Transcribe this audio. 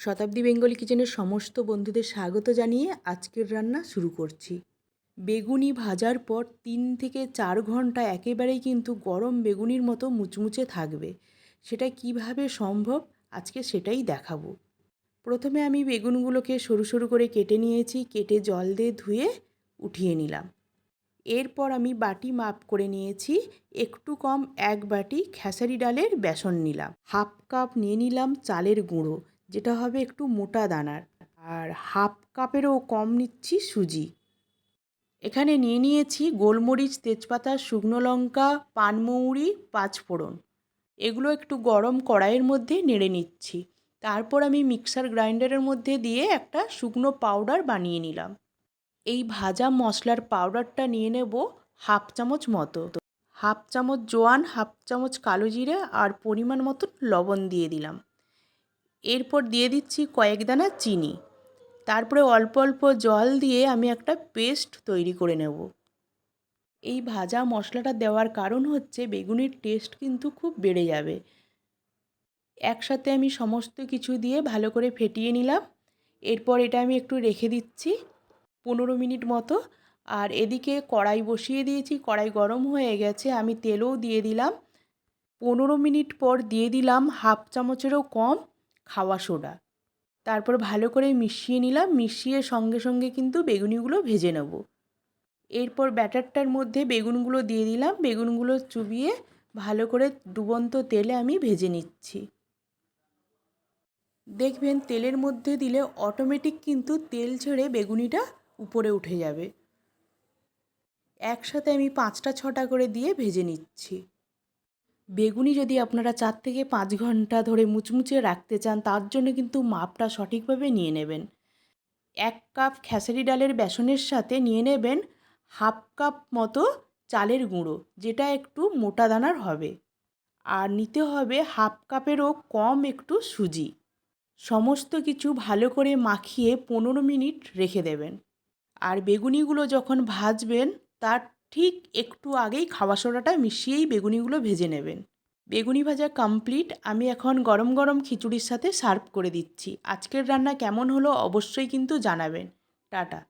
শতাব্দী Bengali কিচেনের সমস্ত বন্ধুদের স্বাগত জানিয়ে আজকের রান্না শুরু করছি। বেগুনি ভাজার পর 3 থেকে 4 ঘন্টা একেবারেই কিন্তু গরম বেগুনির মতো মুচমুচে থাকবে। সেটা কিভাবে সম্ভব আজকে সেটাই দেখাবো। প্রথমে আমি বেগুনগুলোকে সরু সরু করে কেটে নিয়েছি, কেটে জল দিয়ে ধুয়ে উঠিয়ে নিলাম। এরপর আমি বাটি মাপ করে নিয়েছি, একটু কম 1 বাটি খেসারি ডালের বেসন নিলাম। হাফ কাপ নিয়ে নিলাম চালের গুঁড়ো, যেটা হবে একটু মোটা দানার, আর হাফ কাপেরও কম নিচ্ছি সুজি। এখানে নিয়ে নিয়েছি গোলমরিচ, তেজপাতা, শুকনো লঙ্কা, পানমৌরি, পাঁচফোড়ন। এগুলো একটু গরম কড়াইয়ের মধ্যে নেড়ে নিচ্ছি। তারপর আমি মিক্সার গ্রাইন্ডারের মধ্যে দিয়ে একটা শুকনো পাউডার বানিয়ে নিলাম। এই ভাজা মশলার পাউডারটা নিয়ে নেব হাফ চামচ মতো। হাফ চামচ জোয়ান, হাফ চামচ কালো জিরে আর পরিমাণ মতো লবণ দিয়ে দিলাম। এরপর দিয়ে দিচ্ছি কয়েক দানা চিনি। তারপরে অল্প অল্প জল দিয়ে আমি একটা পেস্ট তৈরি করে নেব। এই ভাজা মশলাটা দেওয়ার কারণ হচ্ছে বেগুনের টেস্ট কিন্তু খুব বেড়ে যাবে। একসাথে আমি সমস্ত কিছু দিয়ে ভালো করে ফেটিয়ে নিলাম। এরপর এটা আমি একটু রেখে দিচ্ছি 15 মিনিট মতো। আর এদিকে কড়াই বসিয়ে দিয়েছি, কড়াই গরম হয়ে গেছে, আমি তেলও দিয়ে দিলাম। 15 মিনিট পর দিয়ে দিলাম হাফ চামচেরও কম খাওয়া সোডা। তারপর ভালো করে মিশিয়ে নিলাম, মিশিয়ে সঙ্গে সঙ্গে কিন্তু বেগুনিগুলো ভেজে নেব। এরপর ব্যাটারটার মধ্যে বেগুনগুলো দিয়ে দিলাম, বেগুনগুলো চুবিয়ে ভালো করে ডুবন্ত তেলে আমি ভেজে নিচ্ছি। দেখবেন তেলের মধ্যে দিলে অটোমেটিক কিন্তু তেল ছেড়ে বেগুনিটা উপরে উঠে যাবে। একসাথে আমি 5টা 6টা করে দিয়ে ভেজে নিচ্ছি। বেগুনি যদি আপনারা 4 থেকে 5 ঘন্টা ধরে মুচমুচে রাখতে চান, তার জন্য কিন্তু মাপটা সঠিকভাবে নিয়ে নেবেন। 1 কাপ খেসারি ডালের বেসনের সাথে নিয়ে নেবেন হাফ কাপ মতো চালের গুঁড়ো, যেটা একটু মোটা দানার হবে। আর নিতে হবে হাফ কাপেরও কম একটু সুজি। সমস্ত কিছু ভালো করে মাখিয়ে 15 মিনিট রেখে দেবেন। আর বেগুনিগুলো যখন ভাজবেন তার ঠিক একটু আগেই খাওয়া সোডাটা মিশিয়েই বেগুনিগুলো ভেজে নেবেন। বেগুনি ভাজা কমপ্লিট। আমি এখন গরম গরম খিচুড়ির সাথে সার্ভ করে দিচ্ছি। আজকের রান্না কেমন হলো অবশ্যই কিন্তু জানাবেন। টাটা।